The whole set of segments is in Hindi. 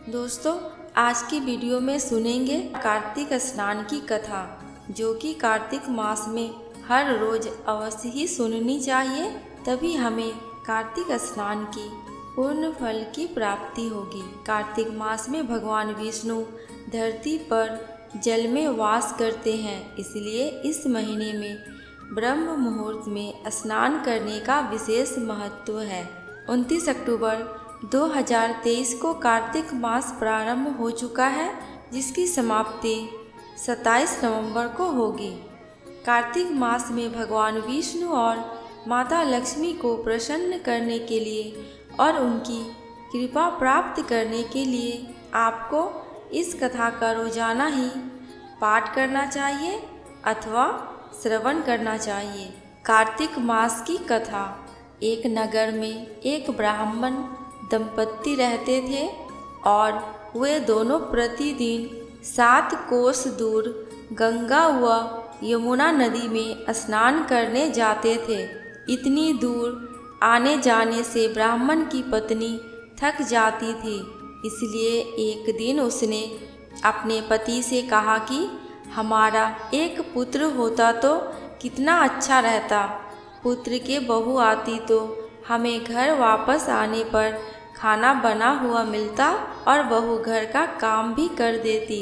दोस्तों, आज की वीडियो में सुनेंगे कार्तिक स्नान की कथा, जो कि कार्तिक मास में हर रोज अवश्य ही सुननी चाहिए। तभी हमें कार्तिक स्नान की पूर्ण फल की प्राप्ति होगी। कार्तिक मास में भगवान विष्णु धरती पर जल में वास करते हैं, इसलिए इस महीने में ब्रह्म मुहूर्त में स्नान करने का विशेष महत्व है। 29 अक्टूबर 2023 को कार्तिक मास प्रारंभ हो चुका है, जिसकी समाप्ति 27 नवंबर को होगी। कार्तिक मास में भगवान विष्णु और माता लक्ष्मी को प्रसन्न करने के लिए और उनकी कृपा प्राप्त करने के लिए आपको इस कथा का रोजाना ही पाठ करना चाहिए अथवा श्रवण करना चाहिए। कार्तिक मास की कथा। एक नगर में एक ब्राह्मण दंपत्ति रहते थे और वे दोनों प्रतिदिन 7 कोस दूर गंगा व यमुना नदी में स्नान करने जाते थे। इतनी दूर आने जाने से ब्राह्मण की पत्नी थक जाती थी, इसलिए एक दिन उसने अपने पति से कहा कि हमारा एक पुत्र होता तो कितना अच्छा रहता। पुत्र के बहू आती तो हमें घर वापस आने पर खाना बना हुआ मिलता और बहू घर का काम भी कर देती।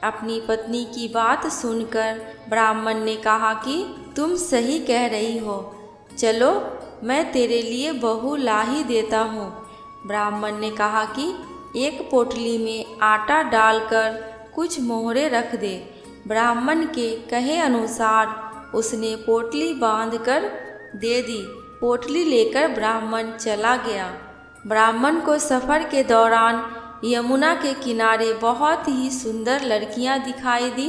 अपनी पत्नी की बात सुनकर ब्राह्मण ने कहा कि तुम सही कह रही हो, चलो मैं तेरे लिए बहू ला ही देता हूँ। ब्राह्मण ने कहा कि एक पोटली में आटा डालकर कुछ मोहरे रख दे। ब्राह्मण के कहे अनुसार उसने पोटली बांधकर दे दी। पोटली लेकर ब्राह्मण चला गया। ब्राह्मण को सफ़र के दौरान यमुना के किनारे बहुत ही सुंदर लड़कियां दिखाई दी।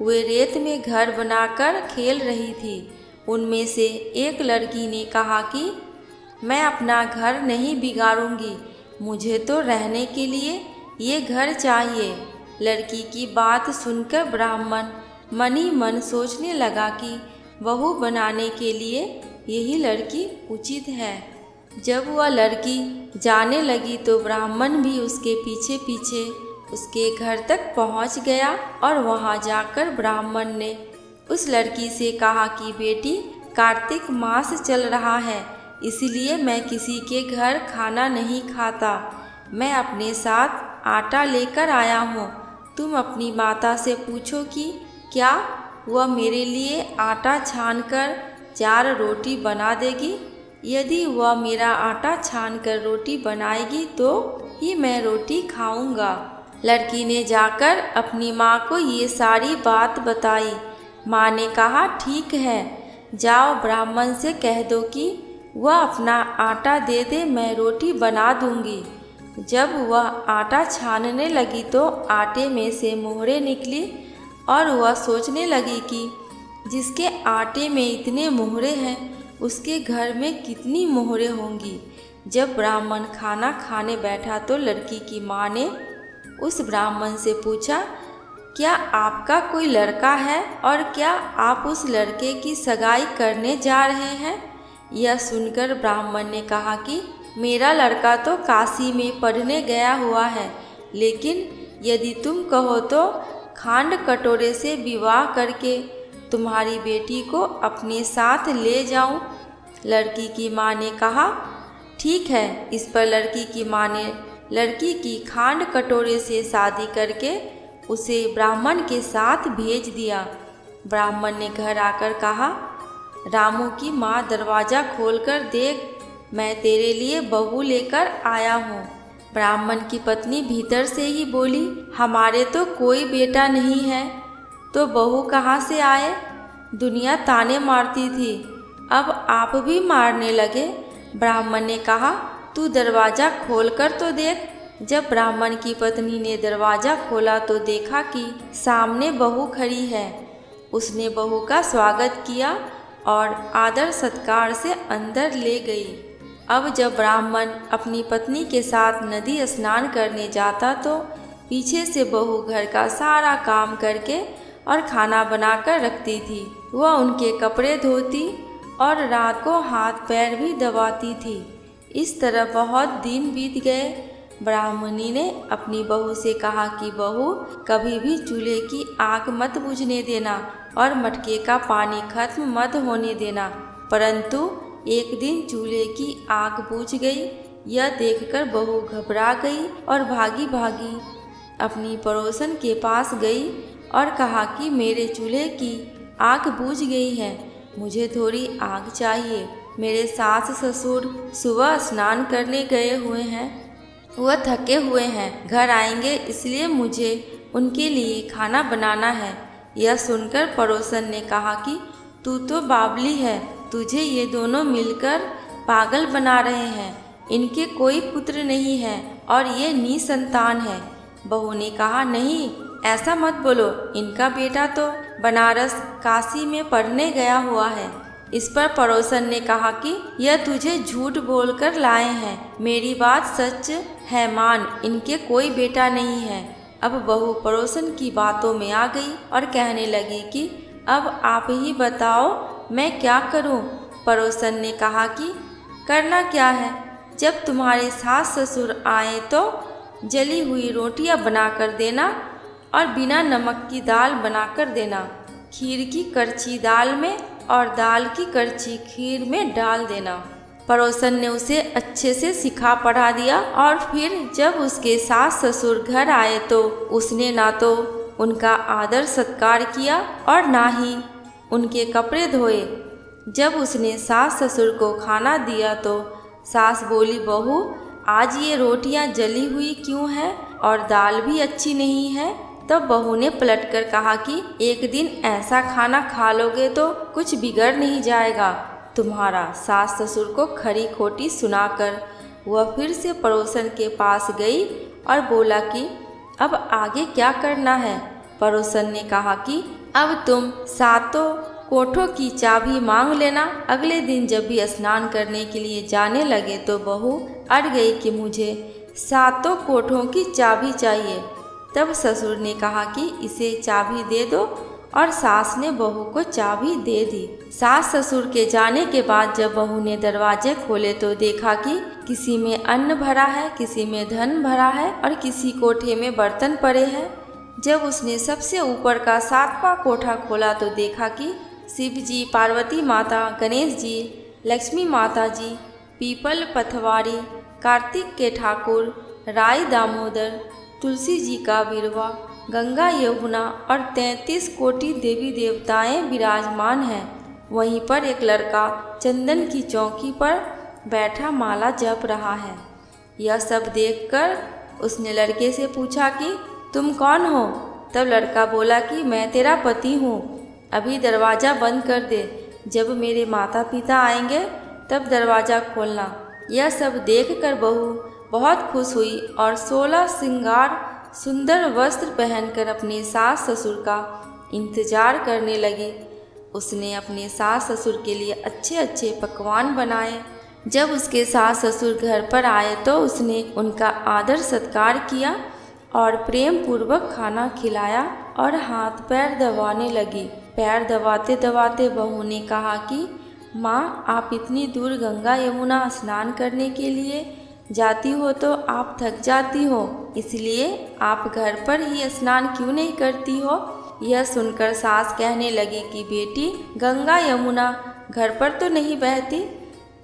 वे रेत में घर बनाकर खेल रही थी। उनमें से एक लड़की ने कहा कि मैं अपना घर नहीं बिगाड़ूंगी, मुझे तो रहने के लिए ये घर चाहिए। लड़की की बात सुनकर ब्राह्मण मन ही मन सोचने लगा कि बहू बनाने के लिए यही लड़की उचित है। जब वह लड़की जाने लगी तो ब्राह्मण भी उसके पीछे पीछे उसके घर तक पहुंच गया और वहां जाकर ब्राह्मण ने उस लड़की से कहा कि बेटी, कार्तिक मास चल रहा है, इसलिए मैं किसी के घर खाना नहीं खाता। मैं अपने साथ आटा लेकर आया हूँ। तुम अपनी माता से पूछो कि क्या वह मेरे लिए आटा छानकर 4 रोटी बना देगी। यदि वह मेरा आटा छानकर रोटी बनाएगी तो ही मैं रोटी खाऊंगा। लड़की ने जाकर अपनी माँ को ये सारी बात बताई। माँ ने कहा ठीक है, जाओ ब्राह्मण से कह दो कि वह अपना आटा दे दे, मैं रोटी बना दूंगी। जब वह आटा छानने लगी तो आटे में से मोहरे निकली और वह सोचने लगी कि जिसके आटे में इतने मोहरे हैं उसके घर में कितनी मोहरे होंगी। जब ब्राह्मण खाना खाने बैठा तो लड़की की माँ ने उस ब्राह्मण से पूछा, क्या आपका कोई लड़का है और क्या आप उस लड़के की सगाई करने जा रहे हैं। यह सुनकर ब्राह्मण ने कहा कि मेरा लड़का तो काशी में पढ़ने गया हुआ है, लेकिन यदि तुम कहो तो खांड कटोरे से विवाह करके तुम्हारी बेटी को अपने साथ ले जाऊं। लड़की की माँ ने कहा ठीक है। इस पर लड़की की माँ ने लड़की की खांड कटोरे से शादी करके उसे ब्राह्मण के साथ भेज दिया। ब्राह्मण ने घर आकर कहा, रामू की माँ दरवाज़ा खोलकर देख, मैं तेरे लिए बहू लेकर आया हूँ। ब्राह्मण की पत्नी भीतर से ही बोली, हमारे तो कोई बेटा नहीं है, तो बहू कहाँ से आए। दुनिया ताने मारती थी, अब आप भी मारने लगे। ब्राह्मण ने कहा, तू दरवाज़ा खोलकर तो देख। जब ब्राह्मण की पत्नी ने दरवाज़ा खोला तो देखा कि सामने बहू खड़ी है। उसने बहू का स्वागत किया और आदर सत्कार से अंदर ले गई। अब जब ब्राह्मण अपनी पत्नी के साथ नदी स्नान करने जाता तो पीछे से बहू घर का सारा काम करके और खाना बनाकर रखती थी। वह उनके कपड़े धोती और रात को हाथ पैर भी दबाती थी। इस तरह बहुत दिन बीत गए। ब्राह्मणी ने अपनी बहू से कहा कि बहू, कभी भी चूल्हे की आग मत बुझने देना और मटके का पानी खत्म मत होने देना। परंतु एक दिन चूल्हे की आग बुझ गई। यह देखकर बहू घबरा गई और भागी भागी अपनी पड़ोसन के पास गई और कहा कि मेरे चूल्हे की आग बुझ गई है, मुझे थोड़ी आग चाहिए। मेरे सास ससुर सुबह स्नान करने गए हुए हैं, वह थके हुए हैं, घर आएंगे, इसलिए मुझे उनके लिए खाना बनाना है। यह सुनकर पड़ोसन ने कहा कि तू तो बावली है, तुझे ये दोनों मिलकर पागल बना रहे हैं। इनके कोई पुत्र नहीं है और ये निसंतान है। बहू ने कहा, नहीं, ऐसा मत बोलो, इनका बेटा तो बनारस काशी में पढ़ने गया हुआ है। इस पर पड़ोसन ने कहा कि यह तुझे झूठ बोलकर लाए हैं, मेरी बात सच है, मान, इनके कोई बेटा नहीं है। अब बहू पड़ोसन की बातों में आ गई और कहने लगी कि अब आप ही बताओ मैं क्या करूं। पड़ोसन ने कहा कि करना क्या है, जब तुम्हारे सास ससुर आए तो जली हुई रोटियां बनाकर देना और बिना नमक की दाल बनाकर देना, खीर की करछी दाल में और दाल की करछी खीर में डाल देना। पड़ोसन ने उसे अच्छे से सिखा पढ़ा दिया और फिर जब उसके सास ससुर घर आए तो उसने ना तो उनका आदर सत्कार किया और ना ही उनके कपड़े धोए। जब उसने सास ससुर को खाना दिया तो सास बोली, बहू, आज ये रोटियां जली हुई क्यों हैं और दाल भी अच्छी नहीं है। तब बहू ने पलटकर कहा कि एक दिन ऐसा खाना खा लोगे तो कुछ बिगड़ नहीं जाएगा तुम्हारा। सास ससुर को खरी खोटी सुनाकर वह फिर से पड़ोसन के पास गई और बोला कि अब आगे क्या करना है। पड़ोसन ने कहा कि अब तुम सातों कोठों की चाबी मांग लेना। अगले दिन जब भी स्नान करने के लिए जाने लगे तो बहू अड़ गई कि मुझे सातों कोठों की चाबी चाहिए। तब ससुर ने कहा कि इसे चाबी दे दो और सास ने बहू को चाबी दे दी। सास ससुर के जाने के बाद जब बहू ने दरवाजे खोले तो देखा कि किसी में अन्न भरा है, किसी में धन भरा है और किसी कोठे में बर्तन पड़े हैं। जब उसने सबसे ऊपर का 7वां कोठा खोला तो देखा कि शिव जी, पार्वती माता, गणेश जी, लक्ष्मी माता जी, पीपल पथवारी, कार्तिक के ठाकुर, राय दामोदर, तुलसी जी का बिरवा, गंगा यमुना और 33 कोटि देवी देवताएं विराजमान हैं। वहीं पर एक लड़का चंदन की चौकी पर बैठा माला जप रहा है। यह सब देखकर उसने लड़के से पूछा कि तुम कौन हो। तब लड़का बोला कि मैं तेरा पति हूँ, अभी दरवाज़ा बंद कर दे, जब मेरे माता पिता आएंगे तब दरवाज़ा खोलना। यह सब देखकर बहू बहुत खुश हुई और 16 श्रृंगार सुंदर वस्त्र पहनकर अपने सास ससुर का इंतजार करने लगी। उसने अपने सास ससुर के लिए अच्छे अच्छे पकवान बनाए। जब उसके सास ससुर घर पर आए तो उसने उनका आदर सत्कार किया और प्रेम पूर्वक खाना खिलाया और हाथ पैर दबाने लगी। पैर दबाते दबाते बहू ने कहा कि माँ, आप इतनी दूर गंगा यमुना स्नान करने के लिए जाती हो तो आप थक जाती हो, इसलिए आप घर पर ही स्नान क्यों नहीं करती हो। यह सुनकर सास कहने लगी कि बेटी, गंगा यमुना घर पर तो नहीं बहती।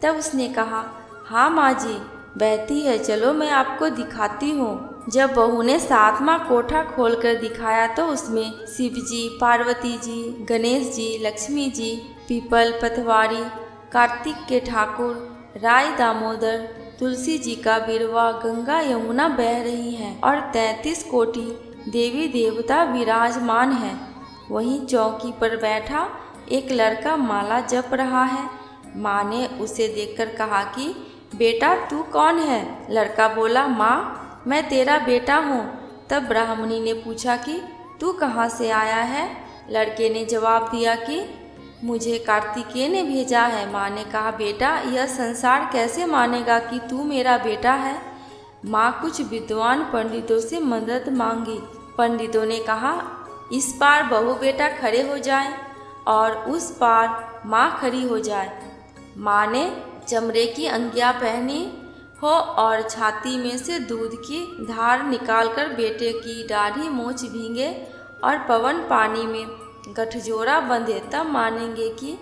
तब उसने कहा, हाँ माँ जी, बहती है, चलो मैं आपको दिखाती हूँ। जब बहू ने 7वां कोठा खोलकर दिखाया तो उसमें शिव जी, पार्वती जी, गणेश जी, लक्ष्मी जी, पीपल पथवारी, कार्तिक के ठाकुर, राय दामोदर, तुलसी जी का बिरवा, गंगा यमुना बह रही हैं और 33 कोटि देवी देवता विराजमान हैं। वहीं चौकी पर बैठा एक लड़का माला जप रहा है। माँ ने उसे देखकर कहा कि बेटा, तू कौन है। लड़का बोला, माँ, मैं तेरा बेटा हूँ। तब ब्राह्मणी ने पूछा कि तू कहाँ से आया है। लड़के ने जवाब दिया कि मुझे कार्तिकेय ने भेजा है। माँ ने कहा, बेटा, यह संसार कैसे मानेगा कि तू मेरा बेटा है। माँ कुछ विद्वान पंडितों से मदद मांगी। पंडितों ने कहा, इस पार बहू बेटा खड़े हो जाएं और उस पार माँ खड़ी हो जाए। माँ ने चमड़े की अंगियाँ पहनी हो और छाती में से दूध की धार निकालकर बेटे की दाढ़ी मूंछ भींगे और पवन पानी में गठजोड़ा बंधे, तब मानेंगे कि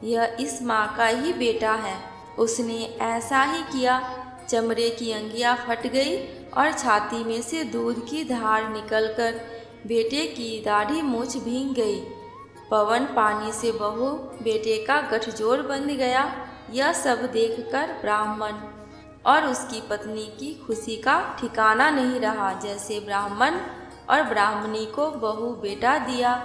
यह इस माँ का ही बेटा है। उसने ऐसा ही किया। चमड़े की अंगियाँ फट गई और छाती में से दूध की धार निकलकर बेटे की दाढ़ी मूंछ भीग गई। पवन पानी से बहू बेटे का गठजोड़ बंध गया। यह सब देखकर ब्राह्मण और उसकी पत्नी की खुशी का ठिकाना नहीं रहा। जैसे ब्राह्मण और ब्राह्मणी को बहू बेटा दिया,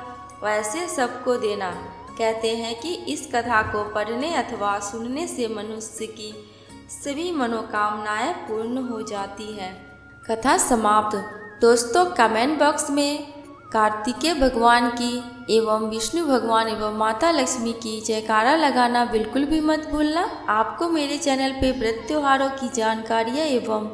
वैसे सबको देना। कहते हैं कि इस कथा को पढ़ने अथवा सुनने से मनुष्य की सभी मनोकामनाएं पूर्ण हो जाती है। कथा समाप्त। दोस्तों, कमेंट बॉक्स में कार्तिकेय भगवान की एवं विष्णु भगवान एवं माता लक्ष्मी की जयकारा लगाना बिल्कुल भी मत भूलना। आपको मेरे चैनल पे व्रत त्योहारों की जानकारियाँ एवं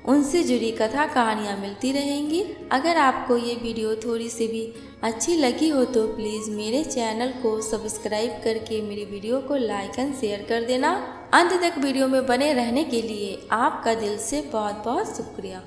उनसे जुड़ी कथा कहानियाँ मिलती रहेंगी। अगर आपको ये वीडियो थोड़ी सी भी अच्छी लगी हो तो प्लीज़ मेरे चैनल को सब्सक्राइब करके मेरी वीडियो को लाइक एंड शेयर कर देना। अंत तक वीडियो में बने रहने के लिए आपका दिल से बहुत बहुत शुक्रिया।